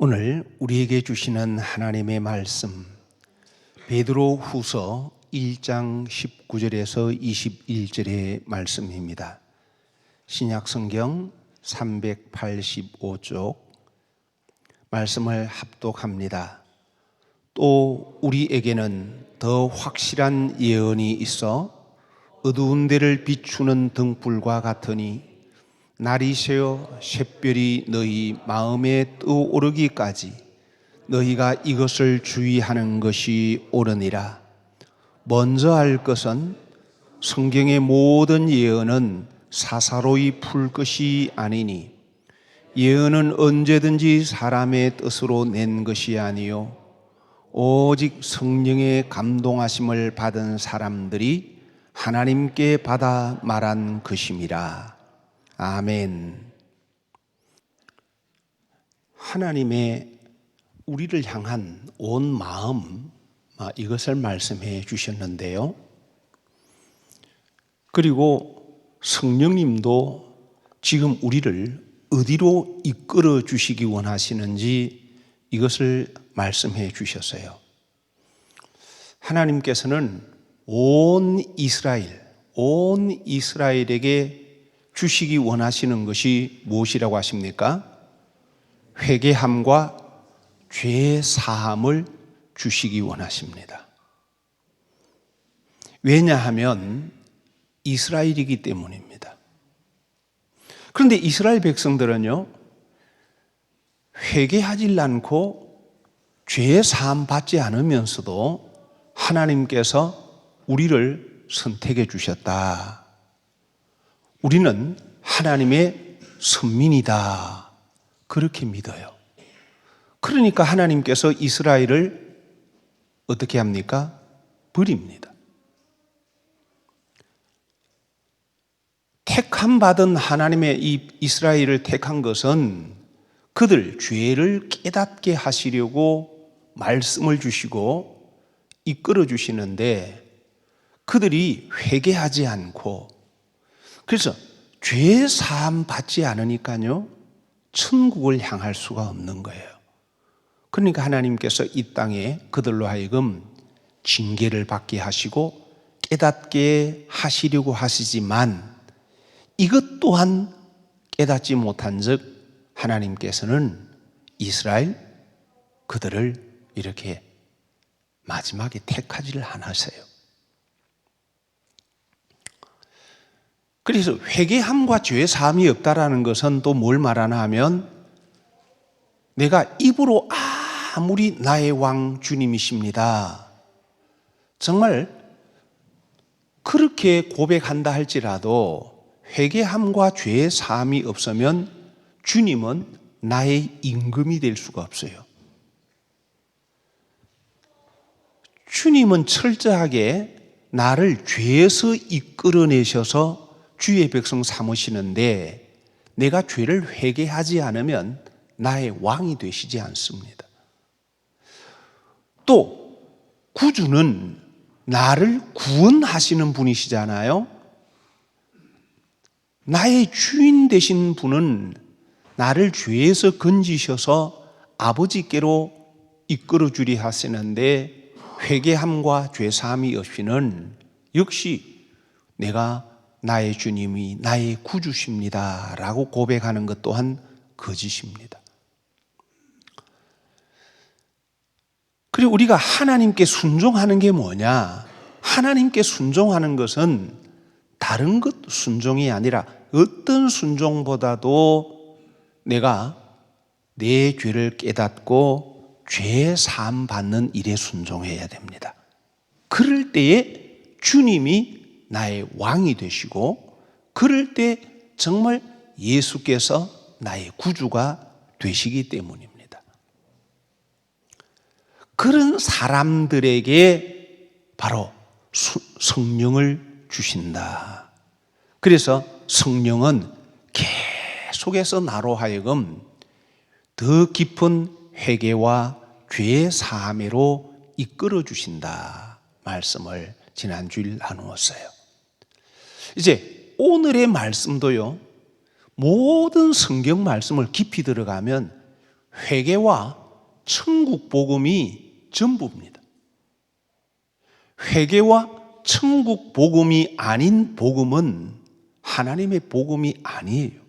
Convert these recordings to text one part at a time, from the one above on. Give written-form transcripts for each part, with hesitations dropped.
오늘 우리에게 주시는 하나님의 말씀, 베드로 후서 1장 19절에서 21절의 말씀입니다. 신약 성경 385쪽 말씀을 합독합니다. 또 우리에게는 더 확실한 예언이 있어 어두운 데를 비추는 등불과 같으니 날이 새어 샛별이 너희 마음에 떠오르기까지 너희가 이것을 주의하는 것이 옳으니라. 먼저 알 것은 성경의 모든 예언은 사사로이 풀 것이 아니니 예언은 언제든지 사람의 뜻으로 낸 것이 아니요 오직 성령의 감동하심을 받은 사람들이 하나님께 받아 말한 것임이라. 아멘. 하나님의 우리를 향한 온 마음, 이것을 말씀해 주셨는데요. 그리고 성령님도 지금 우리를 어디로 이끌어 주시기 원하시는지 이것을 말씀해 주셨어요. 하나님께서는 온 이스라엘에게 주시기 원하시는 것이 무엇이라고 하십니까? 회개함과 죄 사함을 주시기 원하십니다. 왜냐하면 이스라엘이기 때문입니다. 그런데 이스라엘 백성들은요, 회개하지 않고 죄 사함 받지 않으면서도 하나님께서 우리를 선택해 주셨다. 우리는 하나님의 선민이다. 그렇게 믿어요. 그러니까 하나님께서 이스라엘을 어떻게 합니까? 버립니다. 택함 받은 하나님의 이 이스라엘을 택한 것은 그들 죄를 깨닫게 하시려고 말씀을 주시고 이끌어 주시는데 그들이 회개하지 않고, 그래서 죄 사함 받지 않으니까요 천국을 향할 수가 없는 거예요. 그러니까 하나님께서 이 땅에 그들로 하여금 징계를 받게 하시고 깨닫게 하시려고 하시지만 이것 또한 깨닫지 못한 즉 하나님께서는 이스라엘 그들을 이렇게 마지막에 택하지를 않으세요. 그래서 회개함과 죄 사함이 없다라는 것은 또 뭘 말하나 하면 내가 입으로 아무리 나의 왕 주님이십니다, 정말 그렇게 고백한다 할지라도 회개함과 죄 사함이 없으면 주님은 나의 임금이 될 수가 없어요. 주님은 철저하게 나를 죄에서 이끌어내셔서 주의 백성 삼으시는데 내가 죄를 회개하지 않으면 나의 왕이 되시지 않습니다. 또 구주는 나를 구원하시는 분이시잖아요. 나의 주인 되신 분은 나를 죄에서 건지셔서 아버지께로 이끌어 주리 하시는데 회개함과 죄 사함이 없이는 역시 내가 나의 주님이 나의 구주십니다 라고 고백하는 것 또한 거짓입니다. 그리고 우리가 하나님께 순종하는 게 뭐냐? 하나님께 순종하는 것은 다른 것 순종이 아니라 어떤 순종보다도 내가 내 죄를 깨닫고 죄 사함 받는 일에 순종해야 됩니다. 그럴 때에 주님이 나의 왕이 되시고 그럴 때 정말 예수께서 나의 구주가 되시기 때문입니다. 그런 사람들에게 바로 성령을 주신다. 그래서 성령은 계속해서 나로 하여금 더 깊은 회개와 죄 사함으로 이끌어 주신다 말씀을 지난주일 나누었어요. 이제 오늘의 말씀도요, 모든 성경 말씀을 깊이 들어가면 회개와 천국 복음이 전부입니다. 회개와 천국 복음이 아닌 복음은 하나님의 복음이 아니에요.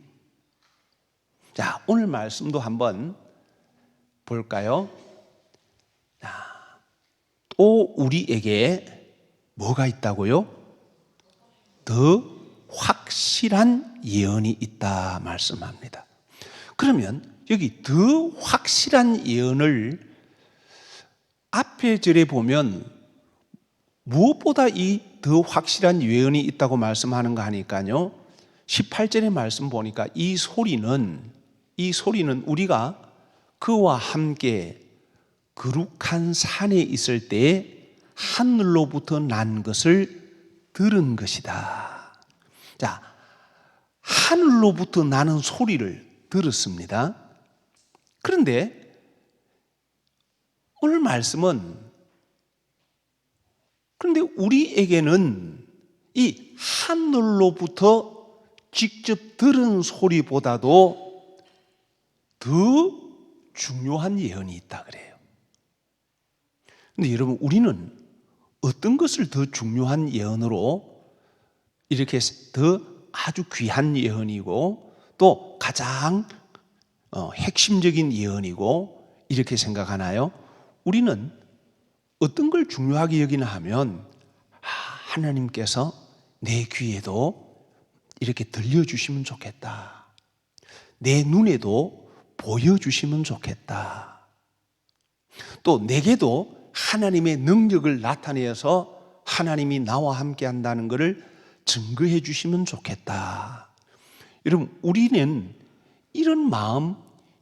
자, 오늘 말씀도 한번 볼까요? 자, 또 우리에게 뭐가 있다고요? 더 확실한 예언이 있다 말씀합니다. 그러면 여기 더 확실한 예언을 앞에 절에 보면 무엇보다 이 더 확실한 예언이 있다고 말씀하는가 하니까요, 18절의 말씀 보니까 이 소리는 우리가 그와 함께 거룩한 산에 있을 때 하늘로부터 난 것을 들은 것이다. 자, 하늘로부터 나는 소리를 들었습니다. 그런데 오늘 말씀은, 그런데 우리에게는 이 하늘로부터 직접 들은 소리보다도 더 중요한 예언이 있다 그래요. 그런데 여러분, 우리는 어떤 것을 더 중요한 예언으로, 이렇게 더 아주 귀한 예언이고 또 가장 핵심적인 예언이고 이렇게 생각하나요? 우리는 어떤 걸 중요하게 여기나 하면, 하나님께서 내 귀에도 이렇게 들려주시면 좋겠다, 내 눈에도 보여주시면 좋겠다, 또 내게도 하나님의 능력을 나타내서 하나님이 나와 함께 한다는 것을 증거해 주시면 좋겠다. 여러분, 우리는 이런 마음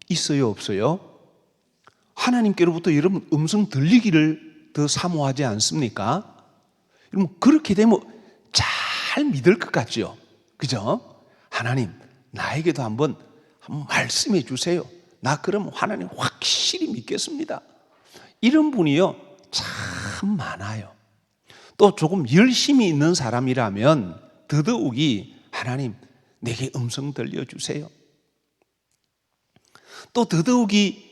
있어요, 없어요? 하나님께로부터 여러분 음성 들리기를 더 사모하지 않습니까? 여러분, 그렇게 되면 잘 믿을 것 같죠? 그죠? 하나님, 나에게도 한번 말씀해 주세요. 나 그럼 하나님 확실히 믿겠습니다. 이런 분이요, 참 많아요. 또 조금 열심히 있는 사람이라면 더더욱이 하나님, 내게 음성 들려주세요. 또 더더욱이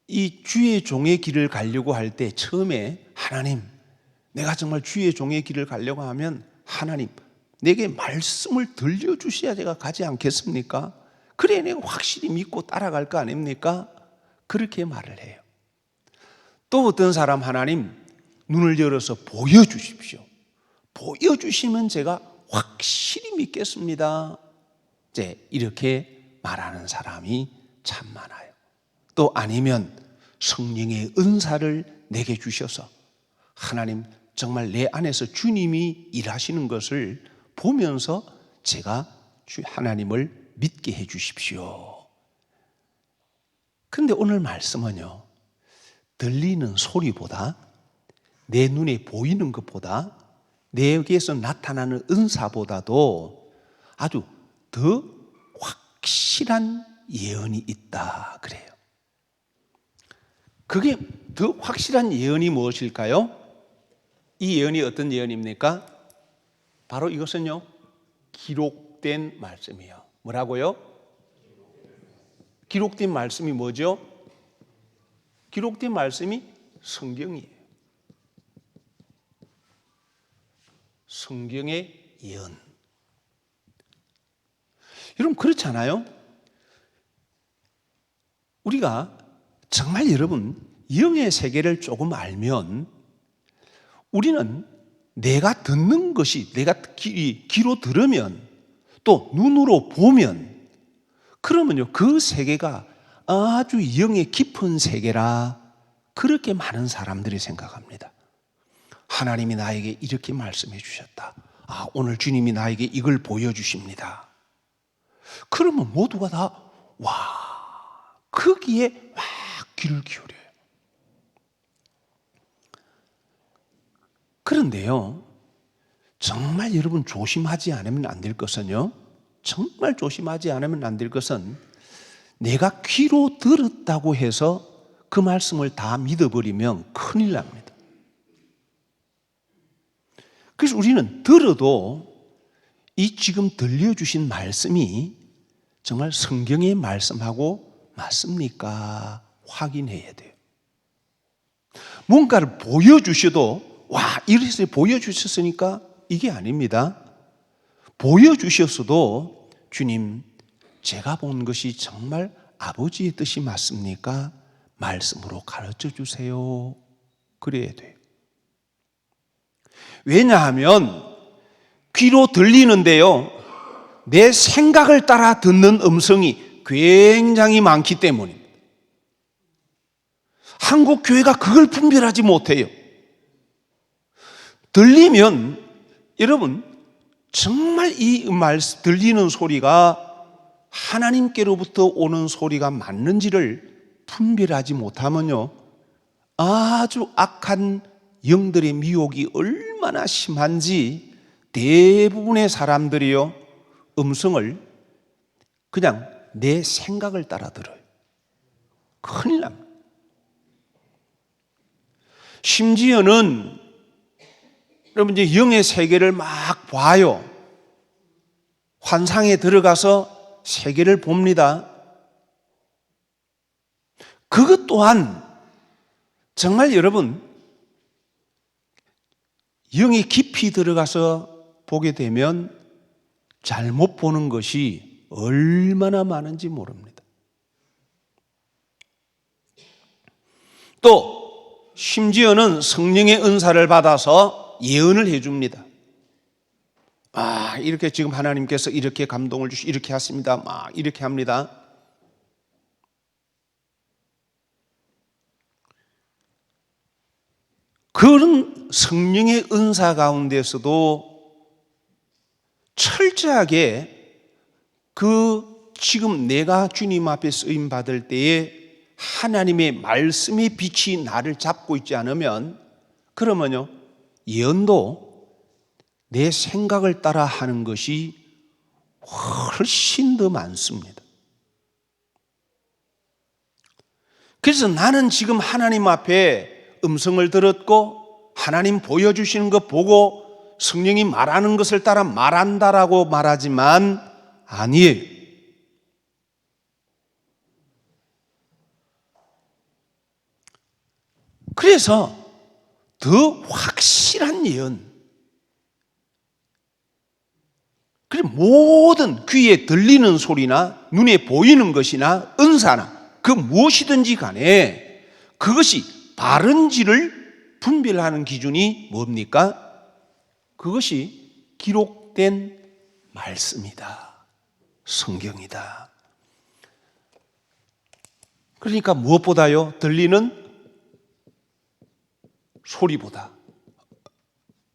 이 주의 종의 길을 가려고 할 때 처음에 하나님, 내가 정말 주의 종의 길을 가려고 하면 하나님, 내게 말씀을 들려주셔야 제가 가지 않겠습니까? 그래 내가 확실히 믿고 따라갈 거 아닙니까? 그렇게 말을 해요. 또 어떤 사람, 하나님 눈을 열어서 보여주십시오. 보여주시면 제가 확실히 믿겠습니다. 이제 이렇게 말하는 사람이 참 많아요. 또 아니면 성령의 은사를 내게 주셔서 하나님, 정말 내 안에서 주님이 일하시는 것을 보면서 제가 하나님을 믿게 해 주십시오. 그런데 오늘 말씀은요, 들리는 소리보다, 내 눈에 보이는 것보다, 내게서 나타나는 은사보다도 아주 더 확실한 예언이 있다 그래요. 그게 더 확실한 예언이 무엇일까요? 이 예언이 어떤 예언입니까? 바로 이것은요, 기록된 말씀이에요. 뭐라고요? 기록된 말씀이 뭐죠? 기록된 말씀이 성경이에요. 성경의 예언. 여러분, 그렇지 않아요? 우리가 정말 여러분 영의 세계를 조금 알면 우리는 내가 듣는 것이, 내가 귀로 들으면 또 눈으로 보면, 그러면요 그 세계가 아주 영의 깊은 세계라 그렇게 많은 사람들이 생각합니다. 하나님이 나에게 이렇게 말씀해 주셨다. 오늘 주님이 나에게 이걸 보여주십니다. 그러면 모두가 다 거기에 막 귀를 기울여요. 그런데요, 정말 여러분 조심하지 않으면 안 될 것은요, 정말 조심하지 않으면 안 될 것은, 내가 귀로 들었다고 해서 그 말씀을 다 믿어버리면 큰일 납니다. 그래서 우리는 들어도 이 지금 들려주신 말씀이 정말 성경의 말씀하고 맞습니까? 확인해야 돼요. 뭔가를 보여주셔도 이래서 보여주셨으니까 이게 아닙니다. 보여주셨어도 주님, 제가 본 것이 정말 아버지의 뜻이 맞습니까? 말씀으로 가르쳐 주세요. 그래야 돼요. 왜냐하면 귀로 들리는데요, 내 생각을 따라 듣는 음성이 굉장히 많기 때문입니다. 한국 교회가 그걸 분별하지 못해요. 들리면 여러분 정말 이 말씀 들리는 소리가 하나님께로부터 오는 소리가 맞는지를 분별하지 못하면요, 아주 악한 영들의 미혹이 얼마나 심한지 대부분의 사람들이요, 음성을 그냥 내 생각을 따라 들어요. 큰일 납니다. 심지어는 여러분 이제 영의 세계를 막 봐요. 환상에 들어가서 세계를 봅니다. 그것 또한 정말 여러분 영이 깊이 들어가서 보게 되면 잘못 보는 것이 얼마나 많은지 모릅니다. 또 심지어는 성령의 은사를 받아서 예언을 해줍니다. 이렇게 지금 하나님께서 이렇게 감동을 주시 이렇게 하십니다. 막 이렇게 합니다. 그런 성령의 은사 가운데서도 철저하게 지금 내가 주님 앞에 쓰임 받을 때에 하나님의 말씀의 빛이 나를 잡고 있지 않으면, 그러면요, 예언도 내 생각을 따라 하는 것이 훨씬 더 많습니다. 그래서 나는 지금 하나님 앞에 음성을 들었고 하나님 보여주시는 것 보고 성령이 말하는 것을 따라 말한다라고 말하지만 아니에요. 그래서 더 확실한 예언, 그리고 모든 귀에 들리는 소리나 눈에 보이는 것이나 은사나 그 무엇이든지 간에 그것이 바른지를 분별하는 기준이 뭡니까? 그것이 기록된 말씀이다. 성경이다. 그러니까 무엇보다요? 들리는 소리보다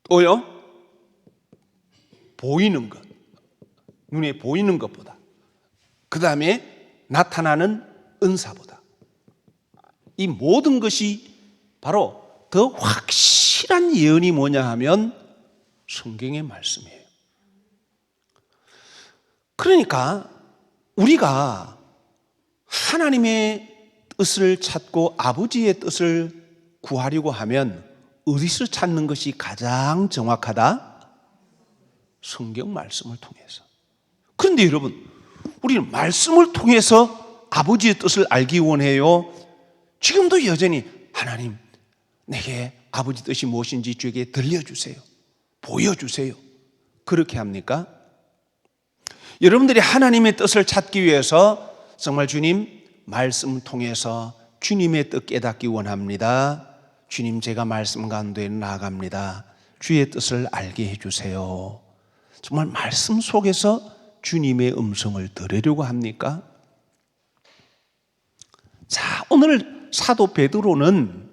또요? 보이는 것, 눈에 보이는 것보다, 그 다음에 나타나는 은사보다, 이 모든 것이 바로 더 확실한 예언이 뭐냐 하면 성경의 말씀이에요. 그러니까 우리가 하나님의 뜻을 찾고 아버지의 뜻을 구하려고 하면 어디서 찾는 것이 가장 정확하다? 성경 말씀을 통해서. 그런데 여러분, 우리는 말씀을 통해서 아버지의 뜻을 알기 원해요? 지금도 여전히 하나님, 내게 아버지 뜻이 무엇인지 저에게 들려주세요, 보여주세요, 그렇게 합니까? 여러분들이 하나님의 뜻을 찾기 위해서 정말 주님 말씀을 통해서 주님의 뜻 깨닫기 원합니다. 주님, 제가 말씀 가운데 나아갑니다. 주의 뜻을 알게 해주세요. 정말 말씀 속에서 주님의 음성을 들으려고 합니까? 자, 오늘 사도 베드로는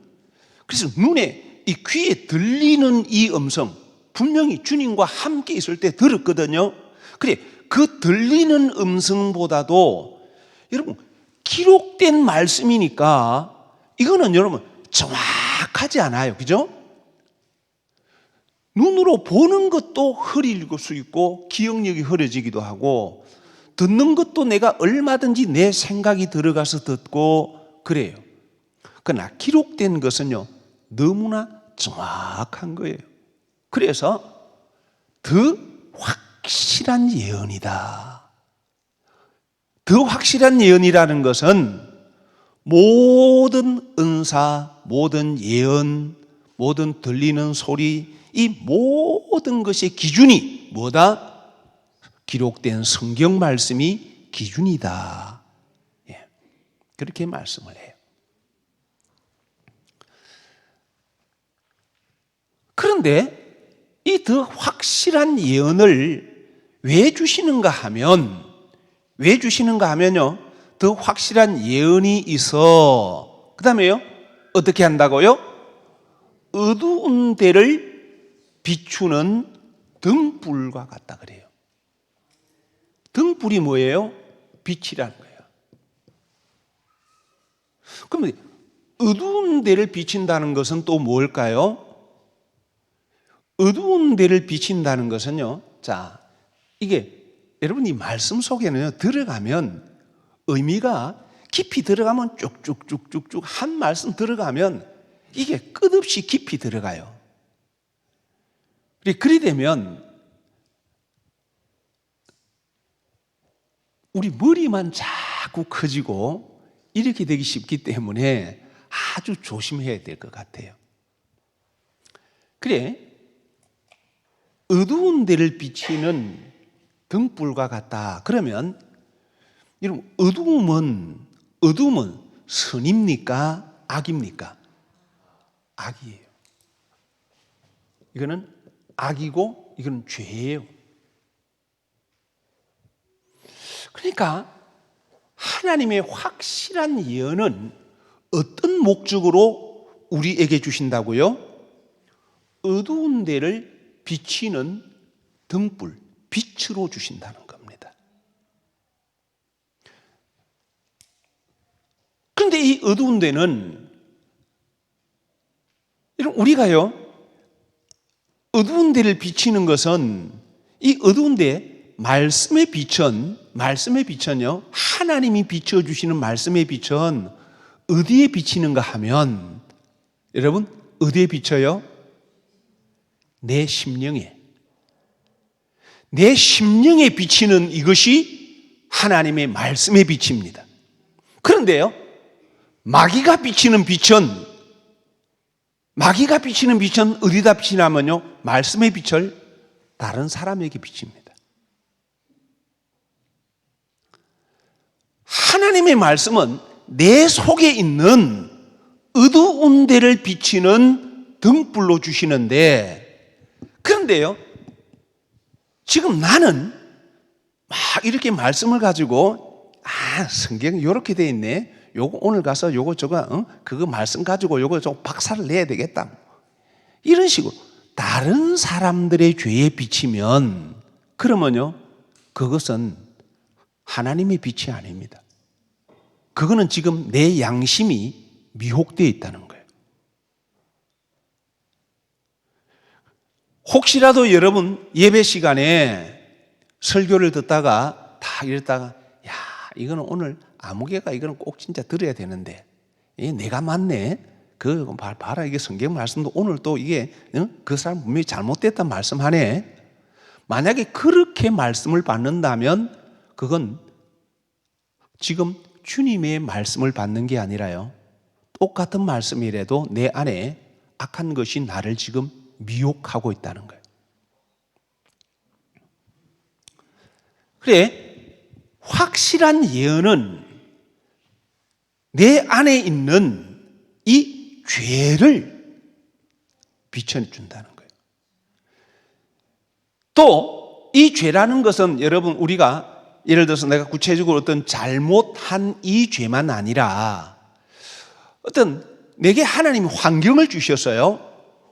그래서 눈에 이 귀에 들리는 이 음성, 분명히 주님과 함께 있을 때 들었거든요. 그래, 그 들리는 음성보다도 여러분 기록된 말씀이니까 이거는 여러분 정확하지 않아요. 그죠? 눈으로 보는 것도 흐릴 수 있고 기억력이 흐려지기도 하고, 듣는 것도 내가 얼마든지 내 생각이 들어가서 듣고 그래요. 그러나 기록된 것은요 너무나 정확한 거예요. 그래서 더 확실한 예언이다, 더 확실한 예언이라는 것은 모든 은사, 모든 예언, 모든 들리는 소리, 이 모든 것의 기준이 뭐다? 기록된 성경 말씀이 기준이다. 예, 그렇게 말씀을 해요. 그런데 이 더 확실한 예언을 왜 주시는가 하면요, 더 확실한 예언이 있어. 그 다음에요, 어떻게 한다고요? 어두운 데를 비추는 등불과 같다 그래요. 등불이 뭐예요? 빛이라는 거예요. 그러면 어두운 데를 비친다는 것은 또 뭘까요? 어두운 데를 비친다는 것은요, 자, 이게 여러분 이 말씀 속에는 들어가면 의미가 깊이 들어가면 쭉쭉쭉쭉쭉 한 말씀 들어가면 이게 끝없이 깊이 들어가요. 그리 되면 우리 머리만 자꾸 커지고 이렇게 되기 쉽기 때문에 아주 조심해야 될 것 같아요. 그래, 어두운 데를 비치는 등불과 같다. 그러면 여러분, 어두움은 선입니까? 악입니까? 악이에요. 이거는 악이고 이거는 죄예요. 그러니까 하나님의 확실한 예언은 어떤 목적으로 우리에게 주신다고요? 어두운 데를 비치는 등불, 빛으로 주신다는 겁니다. 그런데 이 어두운 데는 우리가요, 어두운 데를 비치는 것은 이 어두운 데 말씀의 빛은요, 하나님이 비춰주시는 말씀의 빛은 어디에 비치는가 하면, 여러분, 어디에 비쳐요? 내 심령에 비치는 이것이 하나님의 말씀의 빛입니다. 그런데요, 마귀가 비치는 빛은 어디다 비치냐면요, 말씀의 빛을 다른 사람에게 비칩니다. 하나님의 말씀은 내 속에 있는 어두운 데를 비치는 등불로 주시는데, 그런데요, 지금 나는 막 이렇게 말씀을 가지고, 성경이 이렇게 돼 있네, 요거 오늘 가서 요거 저거 그거 말씀 가지고 요거 좀 박살을 내야 되겠다, 이런 식으로 다른 사람들의 죄에 비치면, 그러면요, 그것은 하나님의 빛이 아닙니다. 그거는 지금 내 양심이 미혹되어 있다는 거예요. 혹시라도 여러분 예배 시간에 설교를 듣다가 다 이랬다가, 야, 이거는 오늘 아무개가 이거는 꼭 진짜 들어야 되는데, 내가 맞네, 그 봐라, 이게 성경 말씀도 오늘 또 이게 그 사람 분명히 잘못됐단 말씀하네. 만약에 그렇게 말씀을 받는다면 그건 지금 주님의 말씀을 받는 게 아니라요, 똑같은 말씀이라도 내 안에 악한 것이 나를 지금 미혹하고 있다는 거예요. 그래, 확실한 예언은 내 안에 있는 이 죄를 비춰준다는 거예요. 또 이 죄라는 것은 여러분, 우리가 예를 들어서 내가 구체적으로 어떤 잘못한 이 죄만 아니라 어떤 내게 하나님이 환경을 주셨어요.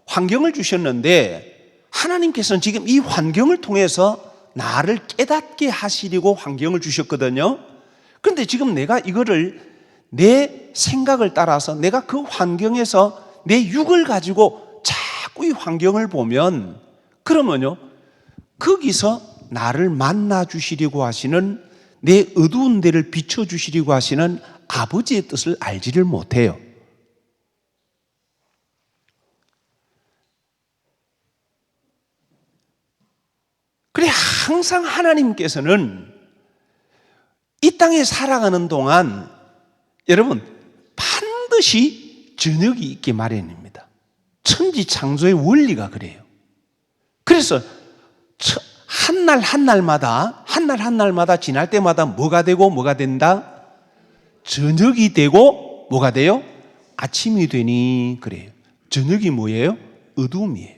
환경을 주셨는데 하나님께서는 지금 이 환경을 통해서 나를 깨닫게 하시려고 환경을 주셨거든요. 그런데 지금 내가 이거를 내 생각을 따라서 내가 그 환경에서 내 육을 가지고 자꾸 이 환경을 보면, 그러면요, 거기서 나를 만나 주시려고 하시는, 내 어두운 데를 비춰 주시려고 하시는 아버지의 뜻을 알지를 못해요. 그래, 항상 하나님께서는 이 땅에 살아가는 동안 여러분 반드시 저녁이 있기 마련입니다. 천지 창조의 원리가 그래요. 그래서 한 날 한 날마다 지날 때마다 뭐가 되고 뭐가 된다? 저녁이 되고 뭐가 돼요? 아침이 되니 그래요. 저녁이 뭐예요? 어두움이에요.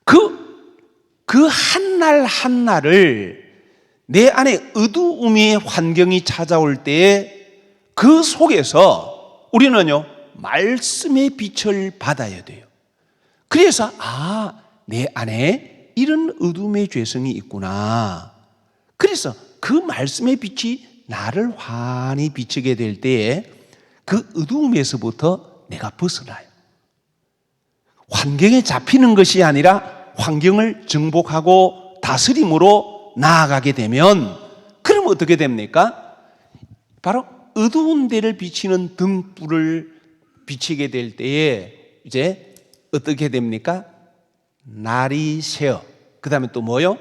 그 한 날 한 날을 내 안에 어두움의 환경이 찾아올 때에 그 속에서 우리는요, 말씀의 빛을 받아야 돼요. 그래서, 내 안에 이런 어둠의 죄성이 있구나. 그래서 그 말씀의 빛이 나를 환히 비추게 될 때에 그 어두움에서부터 내가 벗어나요. 환경에 잡히는 것이 아니라 환경을 정복하고 다스림으로 나아가게 되면, 그럼 어떻게 됩니까? 바로 어두운 데를 비치는 등불을 비치게 될 때에 이제 어떻게 됩니까? 날이 새어. 그 다음에 또 뭐요?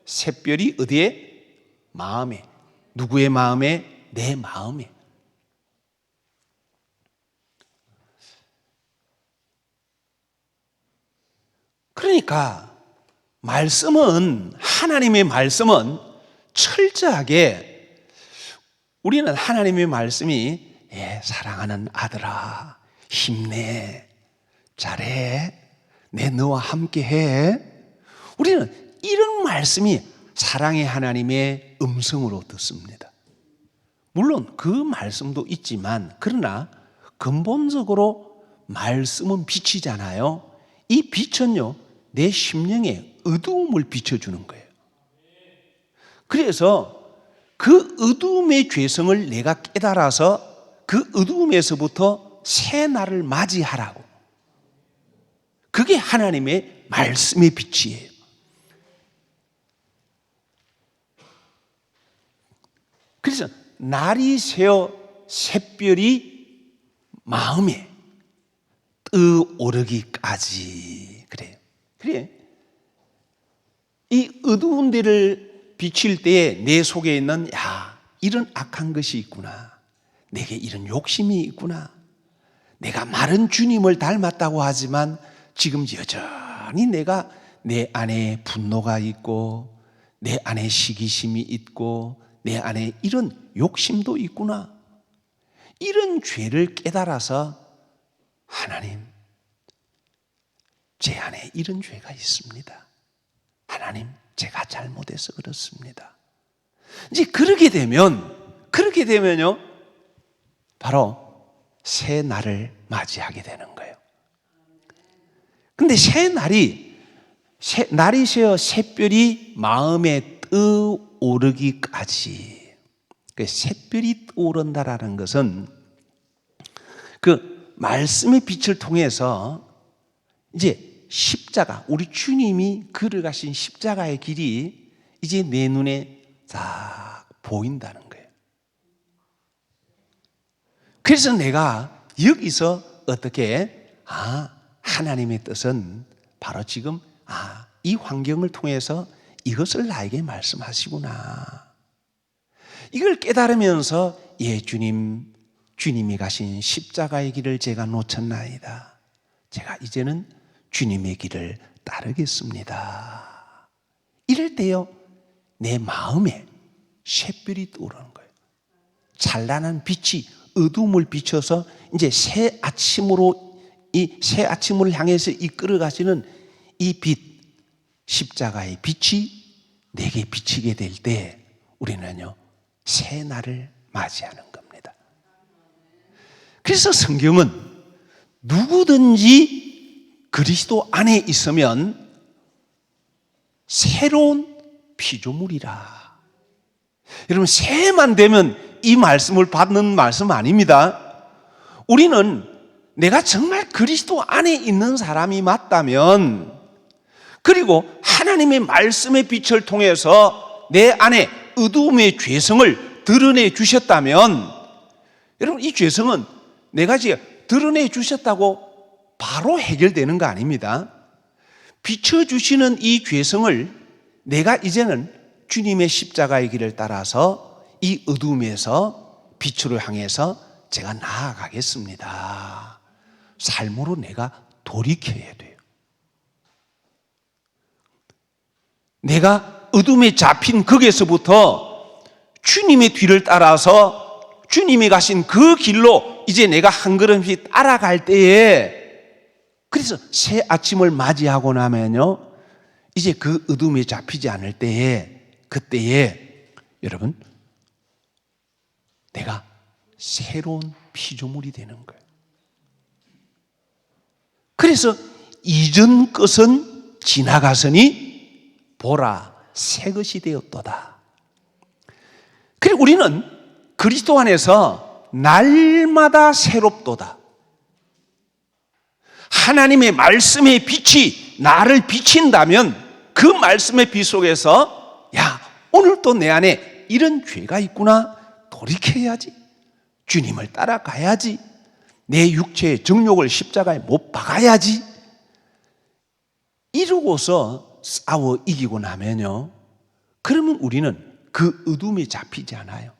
샛별이 어디에? 마음에. 누구의 마음에? 내 마음에. 그러니까 하나님의 말씀은 철저하게, 우리는 하나님의 말씀이 사랑하는 아들아 힘내, 잘해, 내 너와 함께해. 우리는 이런 말씀이 사랑의 하나님의 음성으로 듣습니다. 물론 그 말씀도 있지만, 그러나 근본적으로 말씀은 빛이잖아요. 이 빛은요, 내 심령에 어두움을 비춰주는 거예요. 그래서 그 어두움의 죄성을 내가 깨달아서 그 어두움에서부터 새 날을 맞이하라고. 그게 하나님의 말씀의 빛이에요. 그래서 날이 새어 샛별이 마음에 뜨오르기까지 그래. 이 어두운 데를 비칠 때에 내 속에 있는 이런 악한 것이 있구나. 내게 이런 욕심이 있구나. 내가 마른 주님을 닮았다고 하지만 지금 여전히 내가 내 안에 분노가 있고 내 안에 시기심이 있고 내 안에 이런 욕심도 있구나. 이런 죄를 깨달아서 하나님, 제 안에 이런 죄가 있습니다. 하나님, 제가 잘못해서 그렇습니다. 이제 그렇게 되면요, 바로 새 날을 맞이하게 되는 거예요. 근데 날이 새어 샛별이 마음에 뜨오르기까지. 샛별이 떠오른다라는 것은 그 말씀의 빛을 통해서 이제 십자가, 우리 주님이 걸어가신 십자가의 길이 이제 내 눈에 딱 보인다는 거예요. 그래서 내가 여기서 어떻게, 하나님의 뜻은 바로 지금, 이 환경을 통해서 이것을 나에게 말씀하시구나. 이걸 깨달으면서, 주님이 가신 십자가의 길을 제가 놓쳤나이다. 제가 이제는 주님의 길을 따르겠습니다. 이럴 때요, 내 마음에 샛별이 떠오르는 거예요. 찬란한 빛이 어두움을 비춰서 이제 새 아침을 향해서 이끌어가시는 이 빛, 십자가의 빛이 내게 비치게 될 때 우리는요, 새 날을 맞이하는 겁니다. 그래서 성경은 누구든지 그리스도 안에 있으면 새로운 피조물이라. 여러분, 새해만 되면 이 말씀을 받는 말씀 아닙니다. 우리는 내가 정말 그리스도 안에 있는 사람이 맞다면, 그리고 하나님의 말씀의 빛을 통해서 내 안에 어두움의 죄성을 드러내 주셨다면, 여러분, 이 죄성은 내가 지금 드러내 주셨다고 바로 해결되는 거 아닙니다. 비춰주시는 이 죄성을 내가 이제는 주님의 십자가의 길을 따라서 이 어둠에서 빛으로 향해서 제가 나아가겠습니다. 삶으로 내가 돌이켜야 돼요. 내가 어둠에 잡힌 거기에서부터 주님의 뒤를 따라서 주님이 가신 그 길로 이제 내가 한 걸음씩 따라갈 때에, 그래서 새 아침을 맞이하고 나면요, 이제 그 어둠에 잡히지 않을 때에, 그때에 여러분, 내가 새로운 피조물이 되는 거예요. 그래서 이전 것은 지나가서니 보라 새 것이 되었도다. 그리고 우리는 그리스도 안에서 날마다 새롭도다. 하나님의 말씀의 빛이 나를 비친다면 그 말씀의 빛 속에서, 야, 오늘 또 내 안에 이런 죄가 있구나, 돌이켜야지, 주님을 따라가야지, 내 육체의 정욕을 십자가에 못 박아야지, 이러고서 싸워 이기고 나면요, 그러면 우리는 그 어둠에 잡히지 않아요.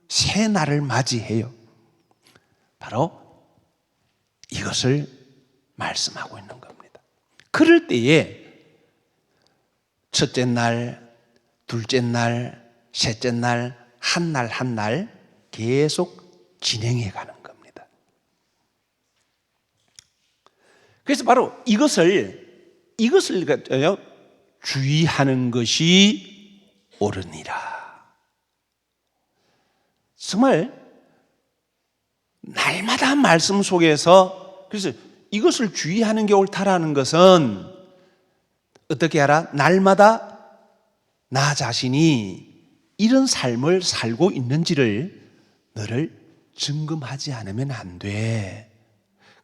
새 날을 맞이해요. 바로 이것을 말씀하고 있는 겁니다. 그럴 때에 첫째 날, 둘째 날, 셋째 날, 한 날 한 날 계속 진행해 가는 겁니다. 그래서 바로 이것을 주의하는 것이 옳으니라. 정말 날마다 말씀 속에서, 그래서 이것을 주의하는 게 옳다라는 것은 어떻게 알아? 날마다 나 자신이 이런 삶을 살고 있는지를 너를 점검하지 않으면 안 돼.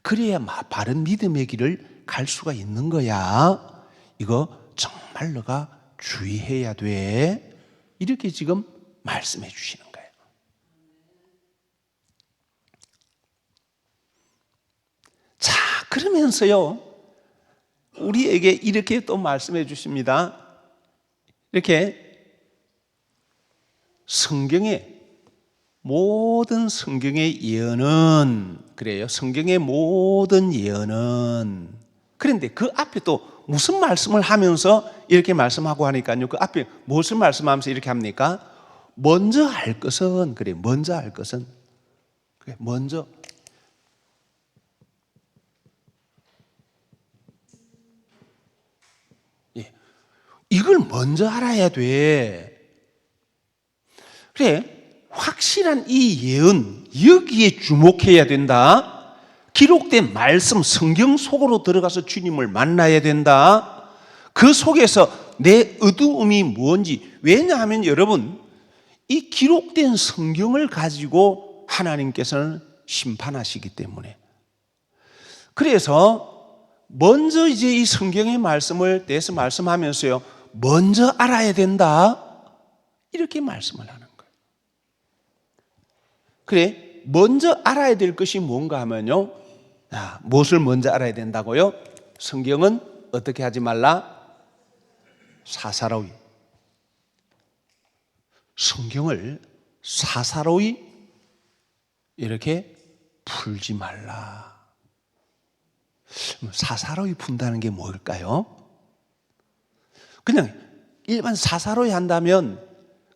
그래야 바른 믿음의 길을 갈 수가 있는 거야. 이거 정말 너가 주의해야 돼. 이렇게 지금 말씀해 주시는 거예요. 자, 그러면서요, 우리에게 이렇게 또 말씀해 주십니다. 이렇게 모든 성경의 예언은, 그래요, 성경의 모든 예언은, 그런데 그 앞에 또 무슨 말씀을 하면서 이렇게 말씀하고 하니까요, 그 앞에 무엇을 말씀하면서 이렇게 합니까? 먼저 알 것은, 그래, 먼저 알 것은, 그래, 먼저, 예, 이걸 먼저 알아야 돼. 그래, 확실한 이 예언, 여기에 주목해야 된다. 기록된 말씀, 성경 속으로 들어가서 주님을 만나야 된다. 그 속에서 내 어두움이 뭔지, 왜냐하면 여러분, 이 기록된 성경을 가지고 하나님께서는 심판하시기 때문에. 그래서 먼저 이제 이 성경의 말씀을 대해서 말씀하면서요, 먼저 알아야 된다, 이렇게 말씀을 하는 거예요. 그래, 먼저 알아야 될 것이 뭔가 하면요, 무엇을 먼저 알아야 된다고요? 성경은 어떻게 하지 말라? 사사로이. 성경을 사사로이 이렇게 풀지 말라. 사사로이 푼다는 게 뭘까요? 그냥 일반 사사로이 한다면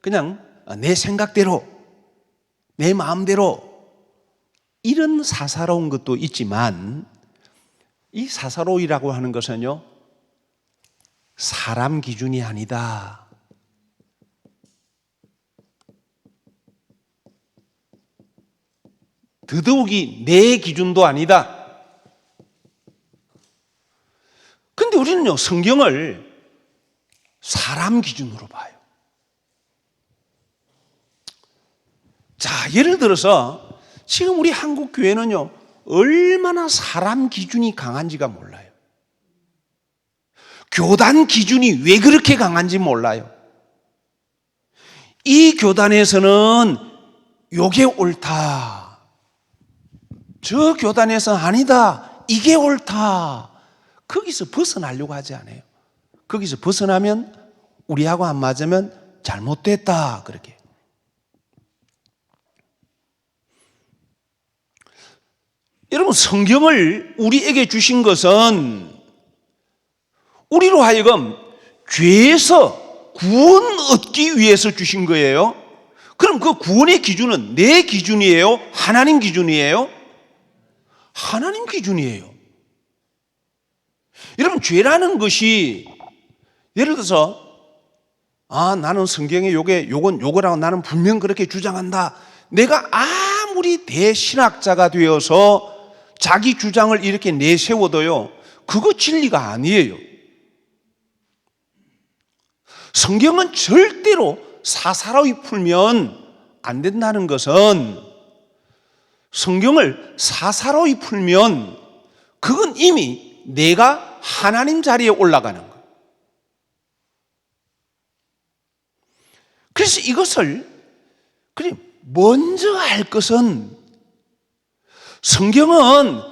그냥 내 생각대로, 내 마음대로, 이런 사사로운 것도 있지만, 이 사사로이라고 하는 것은요, 사람 기준이 아니다. 더더욱이 내 기준도 아니다. 근데 우리는요, 성경을 사람 기준으로 봐요. 자, 예를 들어서 지금 우리 한국 교회는요, 얼마나 사람 기준이 강한지가 몰라요. 교단 기준이 왜 그렇게 강한지 몰라요. 이 교단에서는 요게 옳다, 저 교단에서는 아니다, 이게 옳다. 거기서 벗어나려고 하지 않아요. 거기서 벗어나면, 우리하고 안 맞으면 잘못됐다. 그렇게. 여러분, 성경을 우리에게 주신 것은 우리로 하여금 죄에서 구원 얻기 위해서 주신 거예요. 그럼 그 구원의 기준은 내 기준이에요? 하나님 기준이에요? 하나님 기준이에요. 여러분, 죄라는 것이 예를 들어서 나는 성경에 요거라고 나는 분명 그렇게 주장한다. 내가 아무리 대신학자가 되어서 자기 주장을 이렇게 내세워도요, 그거 진리가 아니에요. 성경은 절대로 사사로이 풀면 안 된다는 것은, 성경을 사사로이 풀면 그건 이미 내가 하나님 자리에 올라가는 거예요. 그래서 이것을 먼저 알 것은, 성경은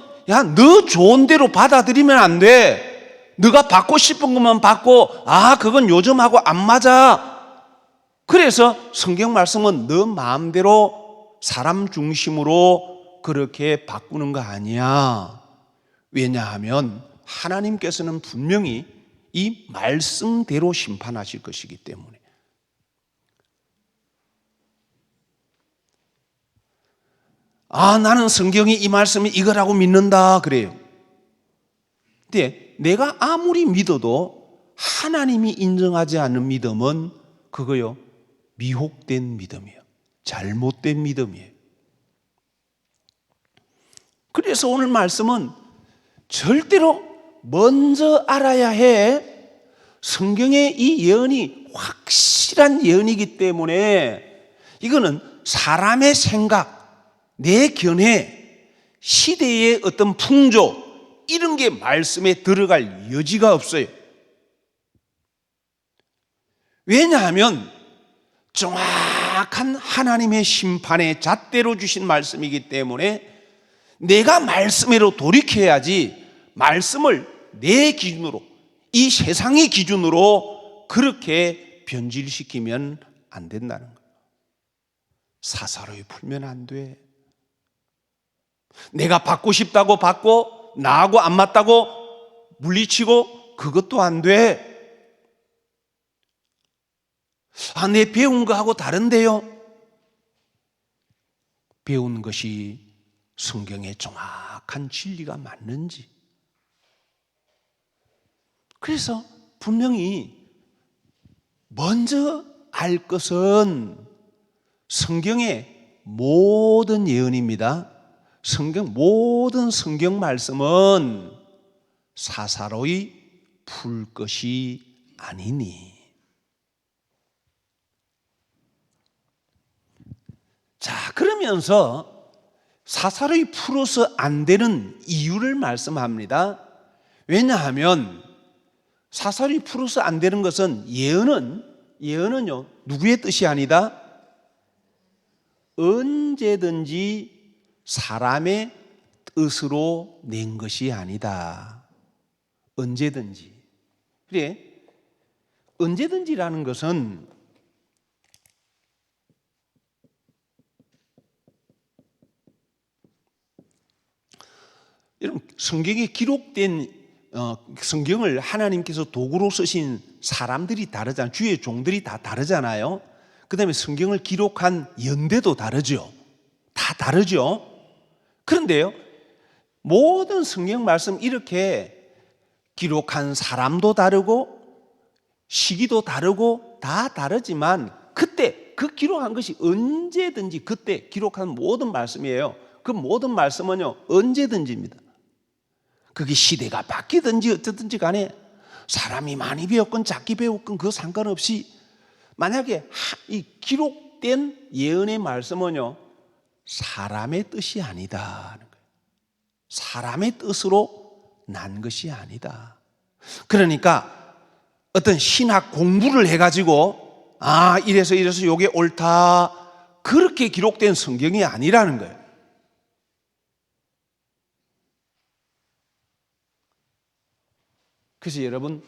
너 좋은 대로 받아들이면 안 돼. 너가 받고 싶은 것만 받고 그건 요즘하고 안 맞아. 그래서 성경 말씀은 너 마음대로 사람 중심으로 그렇게 바꾸는 거 아니야. 왜냐하면 하나님께서는 분명히 이 말씀대로 심판하실 것이기 때문에. 나는 성경이 이 말씀이 이거라고 믿는다 그래요. 근데 내가 아무리 믿어도 하나님이 인정하지 않는 믿음은 그거요, 미혹된 믿음이에요. 잘못된 믿음이에요. 그래서 오늘 말씀은 절대로 먼저 알아야 해. 성경의 이 예언이 확실한 예언이기 때문에 이거는 사람의 생각, 내 견해, 시대의 어떤 풍조, 이런 게 말씀에 들어갈 여지가 없어요. 왜냐하면 정확한 하나님의 심판의 잣대로 주신 말씀이기 때문에 내가 말씀으로 돌이켜야지, 말씀을 내 기준으로, 이 세상의 기준으로 그렇게 변질시키면 안 된다는 거예요. 사사로이 풀면 안 돼. 내가 받고 싶다고 받고 나하고 안 맞다고 물리치고 그것도 안 돼. 내 배운 거하고 다른데요. 배운 것이 성경의 정확한 진리가 맞는지. 그래서 분명히 먼저 알 것은 성경의 모든 예언입니다. 모든 성경 말씀은 사사로이 풀 것이 아니니. 자, 그러면서 사사로이 풀어서 안 되는 이유를 말씀합니다. 왜냐하면 사사로이 풀어서 안 되는 것은, 예언은요, 누구의 뜻이 아니다? 언제든지 사람의 뜻으로 낸 것이 아니다. 언제든지. 그래, 언제든지라는 것은 여러분, 성경에 기록된 성경을 하나님께서 도구로 쓰신 사람들이 다르잖아요. 주의 종들이 다 다르잖아요. 그 다음에 성경을 기록한 연대도 다르죠. 다 다르죠. 그런데요, 모든 성경 말씀 이렇게 기록한 사람도 다르고 시기도 다르고 다 다르지만, 그때 그 기록한 것이 언제든지 그때 기록한 모든 말씀이에요. 그 모든 말씀은요, 언제든지입니다. 그게 시대가 바뀌든지 어쩌든지 간에, 사람이 많이 배웠건 작게 배웠건 그 상관없이, 만약에 이 기록된 예언의 말씀은요, 사람의 뜻이 아니다. 사람의 뜻으로 난 것이 아니다. 그러니까 어떤 신학 공부를 해가지고 이래서 요게 옳다, 그렇게 기록된 성경이 아니라는 거예요. 그래서 여러분,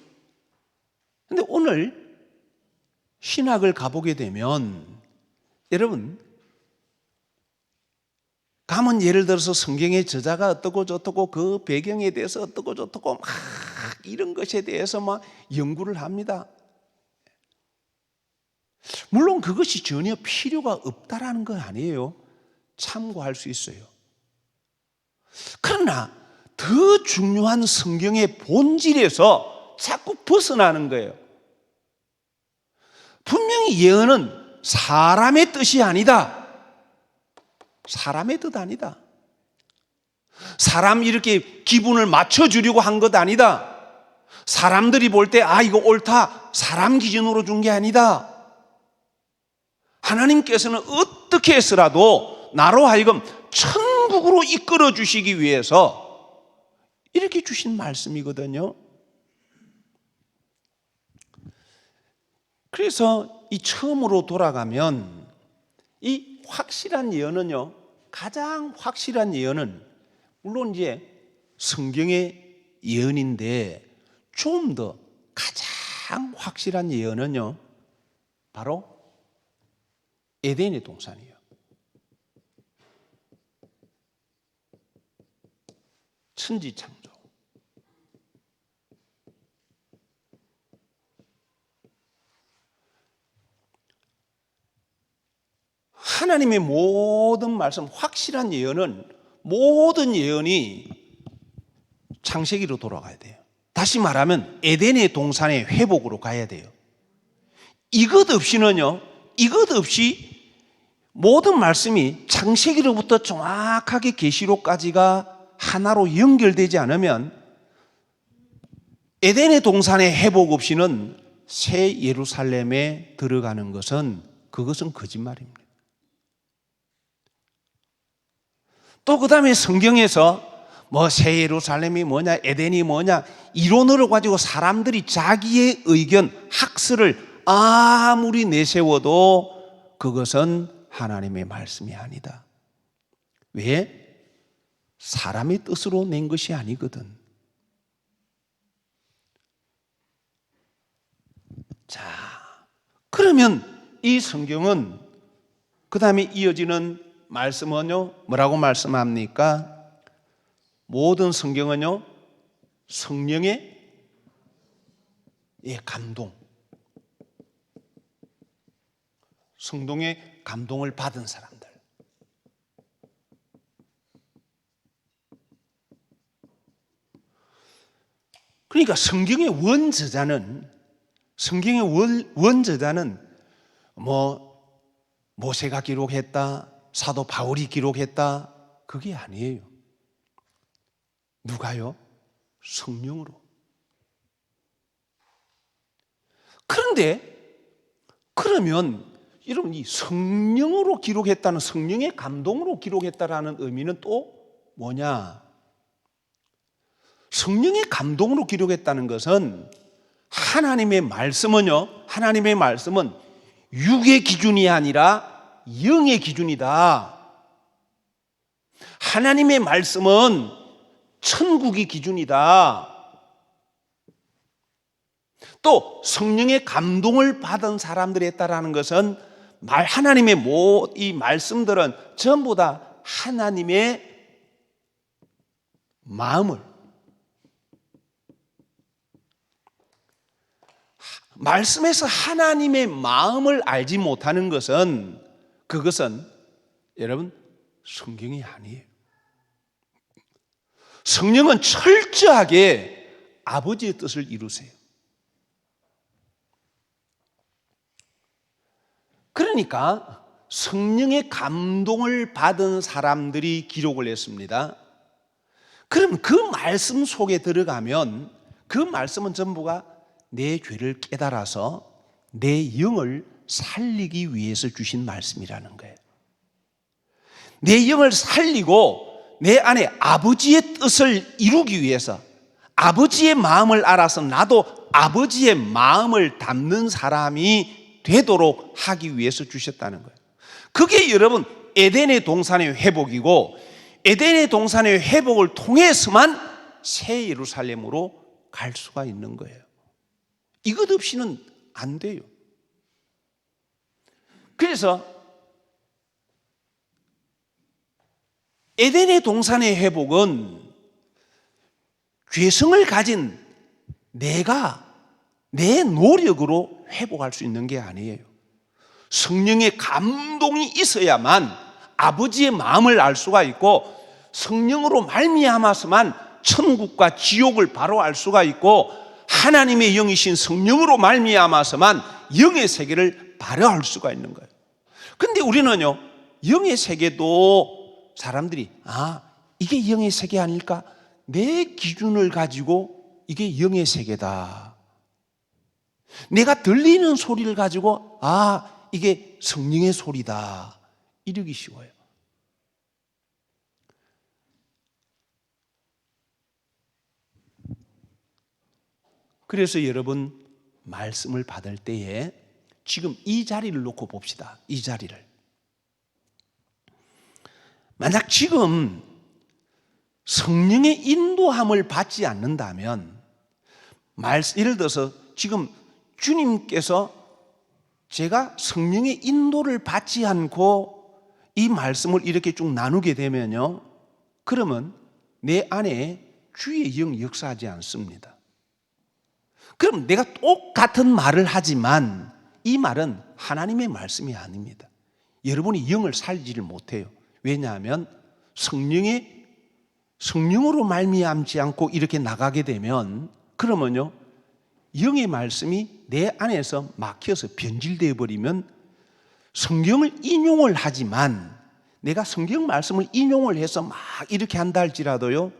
근데 오늘 신학을 가보게 되면 여러분 가면 예를 들어서 성경의 저자가 어떻고 저떻고 그 배경에 대해서 어떻고 저떻고 막 이런 것에 대해서 막 연구를 합니다. 물론 그것이 전혀 필요가 없다라는 건 아니에요. 참고할 수 있어요. 그러나 더 중요한 성경의 본질에서 자꾸 벗어나는 거예요. 분명히 예언은 사람의 뜻이 아니다. 사람의 뜻 아니다. 사람 이렇게 기분을 맞춰주려고 한 것 아니다. 사람들이 볼 때 이거 옳다. 사람 기준으로 준 게 아니다. 하나님께서는 어떻게 해서라도 나로 하여금 천국으로 이끌어 주시기 위해서 이렇게 주신 말씀이거든요. 그래서 이 처음으로 돌아가면 이 확실한 예언은요, 가장 확실한 예언은 물론 이제 성경의 예언인데 좀 더 가장 확실한 예언은요, 바로 에덴의 동산이에요. 천지창조. 하나님의 모든 말씀, 확실한 예언은 모든 예언이 창세기로 돌아가야 돼요. 다시 말하면 에덴의 동산의 회복으로 가야 돼요. 이것 없이는요, 이것 없이 모든 말씀이 창세기로부터 정확하게 계시록까지가 하나로 연결되지 않으면 에덴의 동산의 회복 없이는 새 예루살렘에 들어가는 것은 그것은 거짓말입니다. 또 그 다음에 성경에서 새 예루살렘이 뭐냐, 에덴이 뭐냐, 이론으로 가지고 사람들이 자기의 의견, 학설을 아무리 내세워도 그것은 하나님의 말씀이 아니다. 왜? 사람의 뜻으로 낸 것이 아니거든. 자, 그러면 이 성경은 그 다음에 이어지는 말씀은요, 뭐라고 말씀합니까? 모든 성경은요, 성령의 감동, 성령의 감동을 받은 사람들. 그러니까 성경의 원저자는 모세가 기록했다, 사도 바울이 기록했다, 그게 아니에요. 누가요? 성령으로. 그러면 여러분, 이 성령으로 기록했다는, 성령의 감동으로 기록했다라는 의미는 또 뭐냐? 성령의 감동으로 기록했다는 것은 하나님의 말씀은 육의 기준이 아니라 영의 기준이다. 하나님의 말씀은 천국의 기준이다. 또 성령의 감동을 받은 사람들에 따라는 것은 하나님의 이 말씀들은 전부 다 하나님의 마음을, 말씀에서 하나님의 마음을 알지 못하는 것은, 그것은 여러분 성경이 아니에요. 성령은 철저하게 아버지의 뜻을 이루세요. 그러니까 성령의 감동을 받은 사람들이 기록을 했습니다. 그럼 그 말씀 속에 들어가면 그 말씀은 전부가 내 죄를 깨달아서 내 영을 살리기 위해서 주신 말씀이라는 거예요. 내 영을 살리고 내 안에 아버지의 뜻을 이루기 위해서, 아버지의 마음을 알아서 나도 아버지의 마음을 담는 사람이 되도록 하기 위해서 주셨다는 거예요. 그게 여러분 에덴의 동산의 회복이고, 에덴의 동산의 회복을 통해서만 새 예루살렘으로 갈 수가 있는 거예요. 이것 없이는 안 돼요. 그래서 에덴의 동산의 회복은 죄성을 가진 내가 내 노력으로 회복할 수 있는 게 아니에요. 성령의 감동이 있어야만 아버지의 마음을 알 수가 있고, 성령으로 말미암아서만 천국과 지옥을 바로 알 수가 있고, 하나님의 영이신 성령으로 말미암아서만 영의 세계를 바로 알 수가 있는 거예요. 근데 우리는요, 영의 세계도 사람들이 이게 영의 세계 아닐까? 내 기준을 가지고 이게 영의 세계다. 내가 들리는 소리를 가지고 이게 성령의 소리다, 이러기 쉬워요. 그래서 여러분, 말씀을 받을 때에 지금 이 자리를 놓고 봅시다. 이 자리를. 만약 지금 성령의 인도함을 받지 않는다면, 예를 들어서 지금 주님께서 제가 성령의 인도를 받지 않고 이 말씀을 이렇게 쭉 나누게 되면요, 그러면 내 안에 주의 영이 역사하지 않습니다. 그럼 내가 똑같은 말을 하지만 이 말은 하나님의 말씀이 아닙니다. 여러분이 영을 살리지를 못해요. 왜냐하면 성령으로 말미암지 않고 이렇게 나가게 되면, 그러면요, 영의 말씀이 내 안에서 막혀서 변질되어 버리면, 성경을 인용을 하지만 내가 성경 말씀을 인용을 해서 막 이렇게 한다 할지라도요,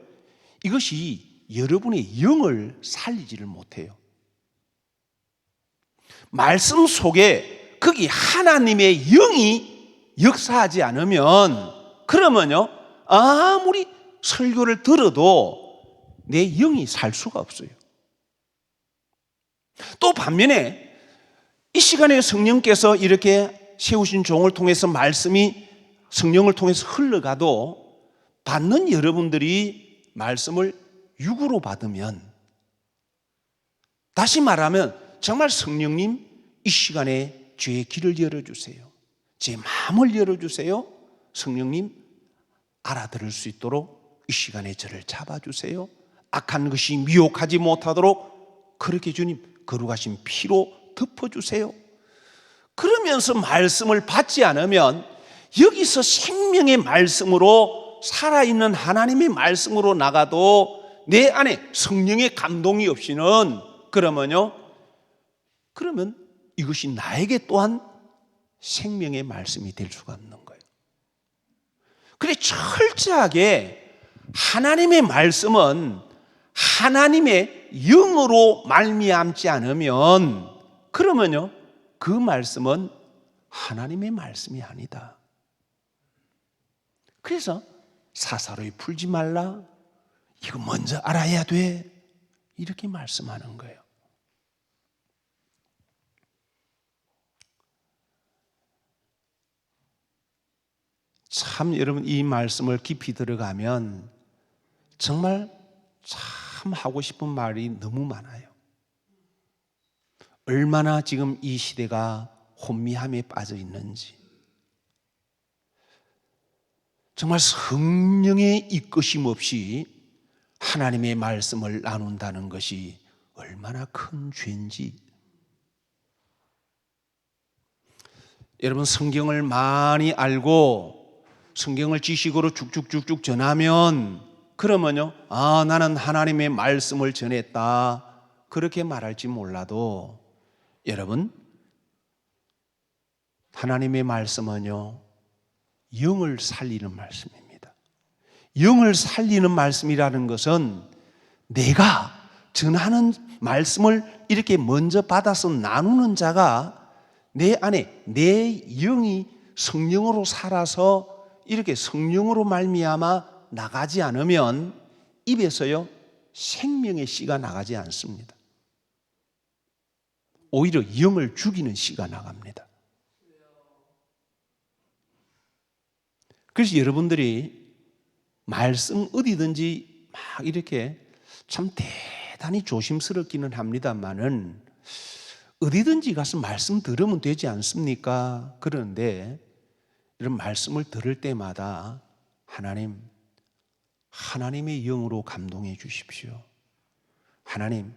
이것이 여러분의 영을 살리지를 못해요. 말씀 속에 거기 하나님의 영이 역사하지 않으면, 그러면요, 아무리 설교를 들어도 내 영이 살 수가 없어요. 또 반면에 이 시간에 성령께서 이렇게 세우신 종을 통해서 말씀이 성령을 통해서 흘러가도, 받는 여러분들이 말씀을 육으로 받으면, 다시 말하면 정말 성령님, 이 시간에 죄의 길을 열어주세요. 제 마음을 열어주세요. 성령님, 알아들을 수 있도록 이 시간에 저를 잡아주세요. 악한 것이 미혹하지 못하도록 그렇게 주님 거룩하신 피로 덮어주세요. 그러면서 말씀을 받지 않으면, 여기서 생명의 말씀으로, 살아있는 하나님의 말씀으로 나가도 내 안에 성령의 감동이 없이는, 그러면 이것이 나에게 또한 생명의 말씀이 될 수가 없는 거예요. 그래, 철저하게 하나님의 말씀은 하나님의 영으로 말미암지 않으면, 그러면요, 그 말씀은 하나님의 말씀이 아니다. 그래서 사사로이 풀지 말라, 이거 먼저 알아야 돼, 이렇게 말씀하는 거예요. 참 여러분, 이 말씀을 깊이 들어가면 정말 참 하고 싶은 말이 너무 많아요. 얼마나 지금 이 시대가 혼미함에 빠져 있는지, 정말 성령의 이끄심 없이 하나님의 말씀을 나눈다는 것이 얼마나 큰 죄인지. 여러분, 성경을 많이 알고 성경을 지식으로 쭉쭉쭉쭉 전하면, 그러면요, 나는 하나님의 말씀을 전했다, 그렇게 말할지 몰라도, 여러분, 하나님의 말씀은요, 영을 살리는 말씀입니다. 영을 살리는 말씀이라는 것은 내가 전하는 말씀을 이렇게 먼저 받아서 나누는 자가 내 안에 내 영이 성령으로 살아서 이렇게 성령으로 말미암아 나가지 않으면 입에서요, 생명의 씨가 나가지 않습니다. 오히려 영을 죽이는 씨가 나갑니다. 그래서 여러분들이 말씀 어디든지 막 이렇게 참 대단히 조심스럽기는 합니다만은, 어디든지 가서 말씀 들으면 되지 않습니까? 그런데 이런 말씀을 들을 때마다 하나님의 영으로 감동해 주십시오. 하나님,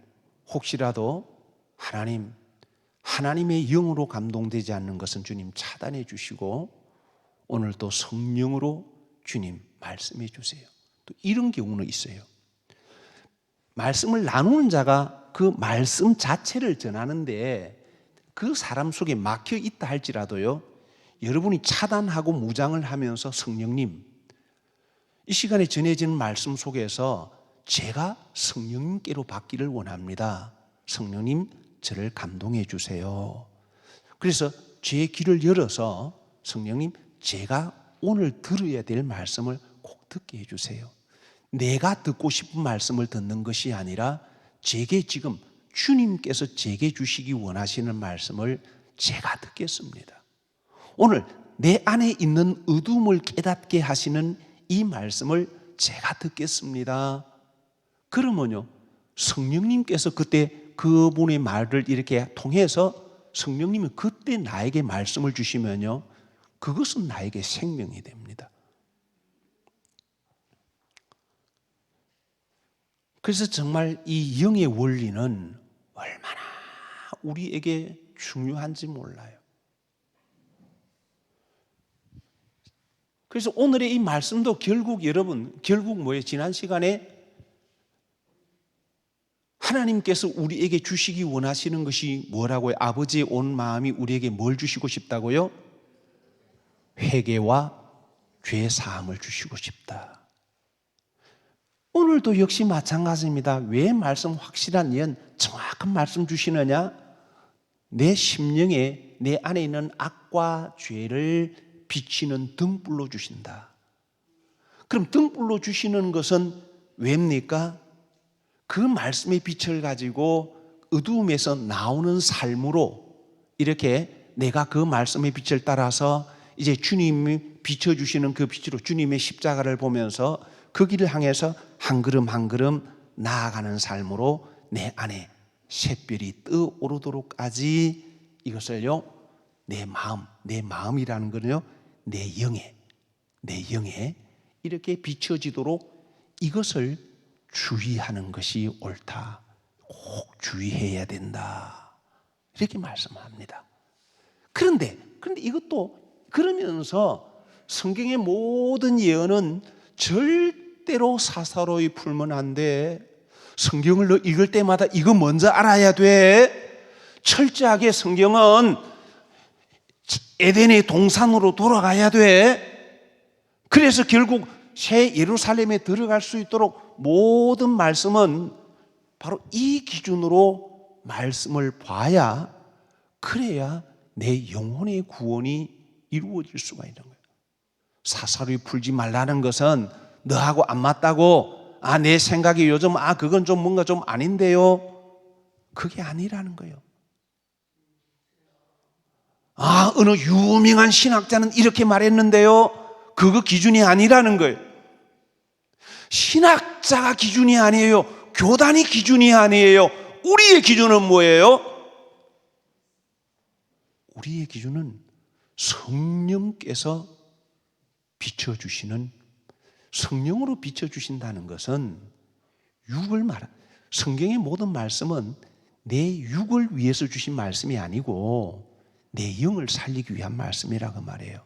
혹시라도 하나님의 영으로 감동되지 않는 것은 주님 차단해 주시고 오늘 또 성령으로 주님 말씀해 주세요. 또 이런 경우는 있어요. 말씀을 나누는 자가 그 말씀 자체를 전하는데 그 사람 속에 막혀 있다 할지라도요, 여러분이 차단하고 무장을 하면서 성령님, 이 시간에 전해지는 말씀 속에서 제가 성령님께로 받기를 원합니다. 성령님, 저를 감동해 주세요. 그래서 제 귀를 열어서 성령님, 제가 오늘 들어야 될 말씀을 꼭 듣게 해 주세요. 내가 듣고 싶은 말씀을 듣는 것이 아니라 제게 지금 주님께서 제게 주시기 원하시는 말씀을 제가 듣겠습니다. 오늘 내 안에 있는 어둠을 깨닫게 하시는 이 말씀을 제가 듣겠습니다. 그러면요, 성령님께서 그때 그분의 말을 이렇게 통해서 성령님이 그때 나에게 말씀을 주시면요, 그것은 나에게 생명이 됩니다. 그래서 정말 이 영의 원리는 얼마나 우리에게 중요한지 몰라요. 그래서 오늘의 이 말씀도 결국 뭐예요? 지난 시간에 하나님께서 우리에게 주시기 원하시는 것이 뭐라고요? 아버지의 온 마음이 우리에게 뭘 주시고 싶다고요? 회개와 죄 사함을 주시고 싶다. 오늘도 역시 마찬가지입니다. 왜 말씀 확실한 예언, 정확한 말씀 주시느냐? 내 심령에 내 안에 있는 악과 죄를 비치는 등불로 주신다. 그럼 등불로 주시는 것은 왜입니까? 그 말씀의 빛을 가지고 어두움에서 나오는 삶으로 이렇게 내가 그 말씀의 빛을 따라서 이제 주님이 비춰주시는 그 빛으로 주님의 십자가를 보면서 그 길을 향해서 한 걸음 한 걸음 나아가는 삶으로 내 안에 샛별이 떠오르도록까지 이것을요, 내 마음이라는 거는요, 내 영에 이렇게 비춰지도록 이것을 주의하는 것이 옳다. 꼭 주의해야 된다. 이렇게 말씀합니다. 그런데 이것도 그러면서 성경의 모든 예언은 절대로 사사로이 풀면 안 돼. 성경을 읽을 때마다 이거 먼저 알아야 돼. 철저하게 성경은 에덴의 동산으로 돌아가야 돼. 그래서 결국 새 예루살렘에 들어갈 수 있도록 모든 말씀은 바로 이 기준으로 말씀을 봐야, 그래야 내 영혼의 구원이 이루어질 수가 있는 거예요. 사사로이 풀지 말라는 것은 너하고 안 맞다고, 내 생각이 요즘 그건 좀 뭔가 좀 아닌데요, 그게 아니라는 거예요. 어느 유명한 신학자는 이렇게 말했는데요, 그거 기준이 아니라는 거예요. 신학자가 기준이 아니에요. 교단이 기준이 아니에요. 우리의 기준은 뭐예요? 우리의 기준은 성령께서 비춰주시는, 성령으로 비춰주신다는 것은 성경의 모든 말씀은 내 육을 위해서 주신 말씀이 아니고 내 영을 살리기 위한 말씀이라고 말해요.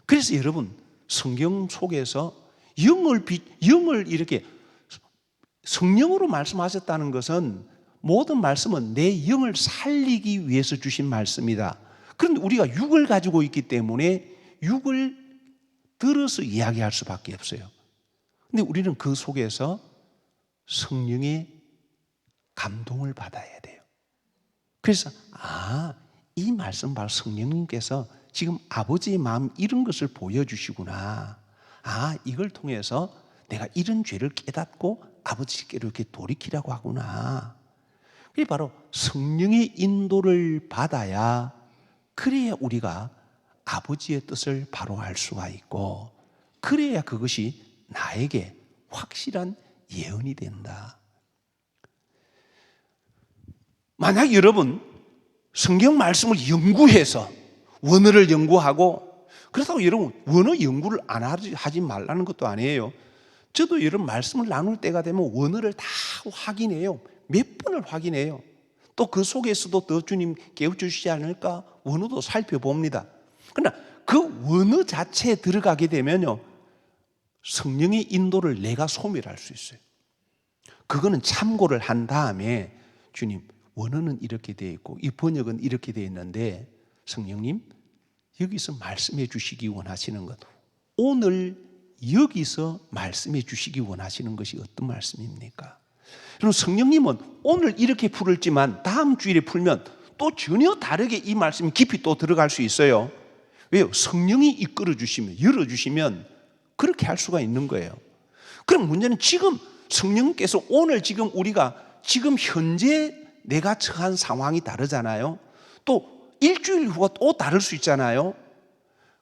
그래서 여러분, 성경 속에서 영을 이렇게 성령으로 말씀하셨다는 것은 모든 말씀은 내 영을 살리기 위해서 주신 말씀이다. 그런데 우리가 육을 가지고 있기 때문에 육을 들어서 이야기할 수밖에 없어요. 근데 우리는 그 속에서 성령의 감동을 받아야 돼요. 그래서 이 말씀 바로 성령님께서 지금 아버지의 마음 이런 것을 보여주시구나. 이걸 통해서 내가 이런 죄를 깨닫고 아버지께로 이렇게 돌이키라고 하구나. 그게 바로 성령의 인도를 받아야, 그래야 우리가 아버지의 뜻을 바로 알 수가 있고, 그래야 그것이 나에게 확실한 예언이 된다. 만약 여러분 성경 말씀을 연구해서 원어를 연구하고, 그렇다고 여러분 원어 연구를 안 하지 말라는 것도 아니에요. 저도 여러분 말씀을 나눌 때가 되면 원어를 다 확인해요. 몇 번을 확인해요. 또 그 속에서도 더 주님 깨워주시지 않을까 원어도 살펴봅니다. 그러나 그 원어 자체에 들어가게 되면요, 성령의 인도를 내가 소멸할 수 있어요. 그거는 참고를 한 다음에 주님 원어는 이렇게 되어 있고 이 번역은 이렇게 되어 있는데 성령님 여기서 말씀해 주시기 원하시는 것, 오늘 여기서 말씀해 주시기 원하시는 것이 어떤 말씀입니까? 그럼 성령님은 오늘 이렇게 풀었지만 다음 주일에 풀면 또 전혀 다르게 이 말씀이 깊이 또 들어갈 수 있어요. 왜요? 성령이 이끌어 주시면, 열어주시면 그렇게 할 수가 있는 거예요. 그럼 문제는 지금 성령께서 오늘 지금 우리가 지금 현재 내가 처한 상황이 다르잖아요. 또 일주일 후가 또 다를 수 있잖아요.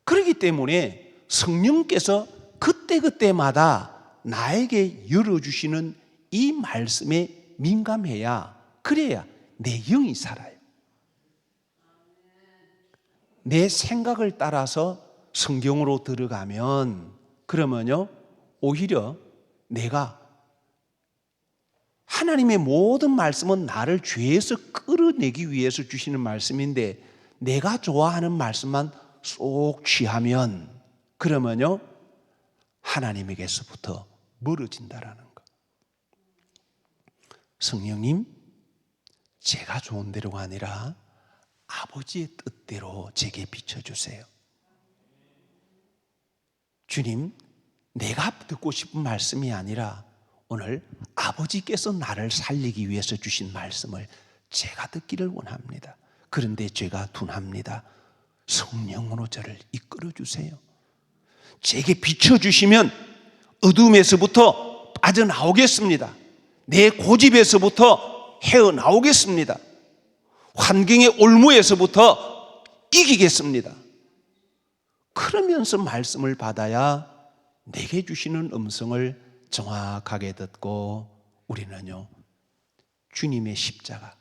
그렇기 때문에 성령께서 그때그때마다 나에게 열어주시는 이 말씀에 민감해야, 그래야 내 영이 살아요. 내 생각을 따라서 성경으로 들어가면 그러면요 오히려 내가 하나님의 모든 말씀은 나를 죄에서 끌어내기 위해서 주시는 말씀인데 내가 좋아하는 말씀만 쏙 취하면 그러면요 하나님에게서부터 멀어진다라는 거. 성령님, 제가 좋은 대로가 아니라 아버지의 뜻대로 제게 비춰주세요. 주님, 내가 듣고 싶은 말씀이 아니라 오늘 아버지께서 나를 살리기 위해서 주신 말씀을 제가 듣기를 원합니다. 그런데 죄가 둔합니다. 성령으로 저를 이끌어 주세요. 제게 비춰주시면 어둠에서부터 빠져나오겠습니다. 내 고집에서부터 헤어나오겠습니다. 환경의 올무에서부터 이기겠습니다. 그러면서 말씀을 받아야 내게 주시는 음성을 정확하게 듣고 우리는요 주님의 십자가,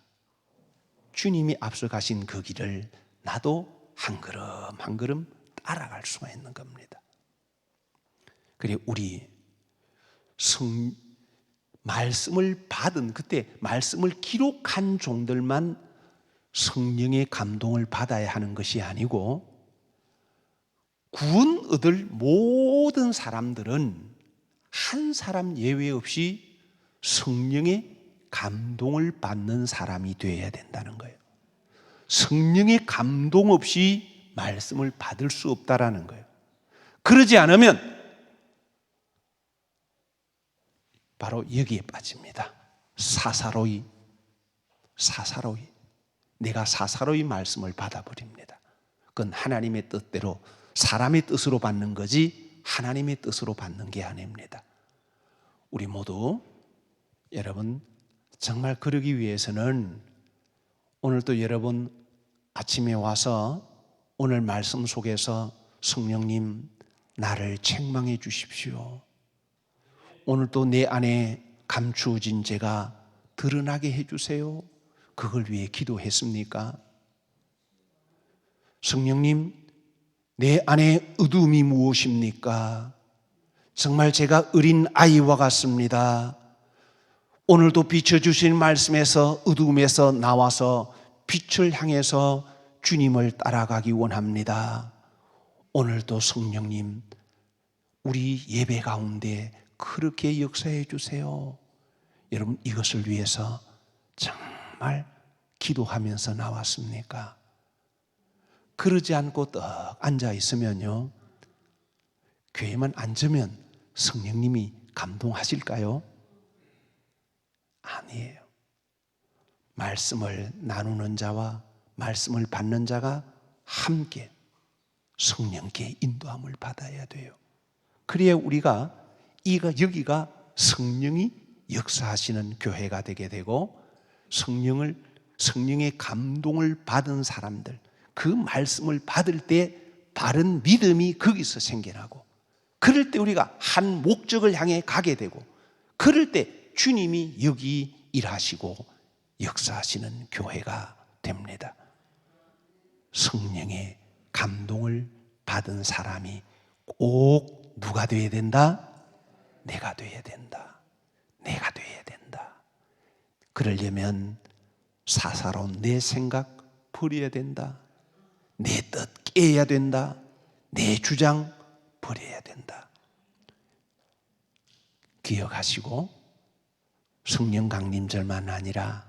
주님이 앞서가신 그 길을 나도 한 걸음 한 걸음 따라갈 수가 있는 겁니다. 그래 우리 말씀을 받은, 그때 말씀을 기록한 종들만 성령의 감동을 받아야 하는 것이 아니고 구원 얻을 모든 사람들은 한 사람 예외 없이 성령의 감동을 받는 사람이 되어야 된다는 거예요. 성령의 감동 없이 말씀을 받을 수 없다라는 거예요. 그러지 않으면 바로 여기에 빠집니다. 사사로이 내가 사사로이 말씀을 받아버립니다. 그건 하나님의 뜻대로 사람의 뜻으로 받는 거지 하나님의 뜻으로 받는 게 아닙니다. 우리 모두 여러분 정말 그러기 위해서는 오늘도 여러분 아침에 와서 오늘 말씀 속에서 성령님 나를 책망해 주십시오. 오늘도 내 안에 감추어진 죄가 드러나게 해주세요. 그걸 위해 기도했습니까? 성령님, 내 안에 어둠이 무엇입니까? 정말 제가 어린 아이와 같습니다. 오늘도 비춰주신 말씀에서 어둠에서 나와서 빛을 향해서 주님을 따라가기 원합니다. 오늘도 성령님, 우리 예배 가운데 그렇게 역사해 주세요. 여러분 이것을 위해서 정말 기도하면서 나왔습니까? 그러지 않고 떡 앉아 있으면요 교회만 앉으면 성령님이 감동하실까요? 아니에요. 말씀을 나누는 자와 말씀을 받는 자가 함께 성령께 인도함을 받아야 돼요. 그래야 우리가 여기가 성령이 역사하시는 교회가 되게 되고 성령의 감동을 받은 사람들, 그 말씀을 받을 때 바른 믿음이 거기서 생겨나고 그럴 때 우리가 한 목적을 향해 가게 되고 그럴 때 주님이 여기 일하시고 역사하시는 교회가 됩니다. 성령의 감동을 받은 사람이 꼭 누가 되어야 된다? 내가 되어야 된다. 내가 되어야 된다. 그러려면 사사로운 내 생각 버려야 된다. 내 뜻 깨야 된다. 내 주장 버려야 된다. 기억하시고 성령 강림절만 아니라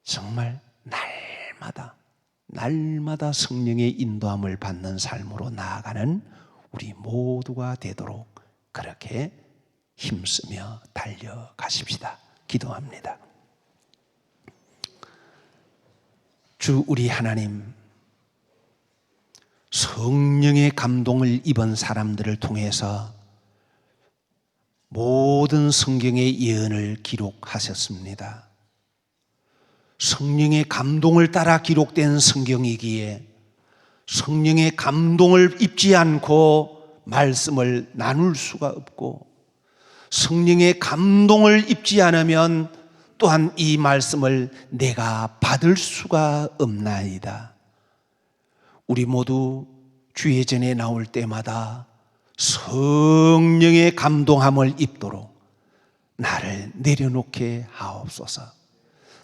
정말 날마다 성령의 인도함을 받는 삶으로 나아가는 우리 모두가 되도록 그렇게 힘쓰며 달려가십시다. 기도합니다. 주 우리 하나님, 성령의 감동을 입은 사람들을 통해서 모든 성경의 예언을 기록하셨습니다. 성령의 감동을 따라 기록된 성경이기에 성령의 감동을 입지 않고 말씀을 나눌 수가 없고, 성령의 감동을 입지 않으면 또한 이 말씀을 내가 받을 수가 없나이다. 우리 모두 주의 전에 나올 때마다 성령의 감동함을 입도록 나를 내려놓게 하옵소서.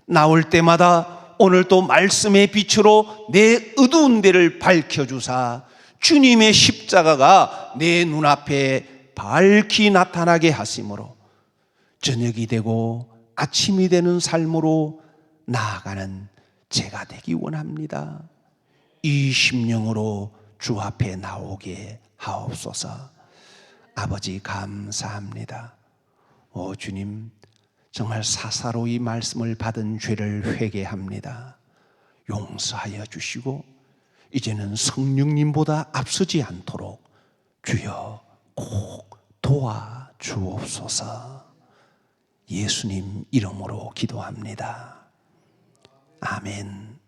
나올 때마다 오늘도 말씀의 빛으로 내 어두운 데를 밝혀주사 주님의 십자가가 내 눈앞에 밝히 나타나게 하심으로 저녁이 되고 아침이 되는 삶으로 나아가는 제가 되기 원합니다. 이 심령으로 주 앞에 나오게 하옵소서. 아버지 감사합니다. 오 주님, 정말 사사로이 말씀을 받은 죄를 회개합니다. 용서하여 주시고 이제는 성령님보다 앞서지 않도록 주여 꼭 도와주옵소서. 예수님 이름으로 기도합니다. 아멘.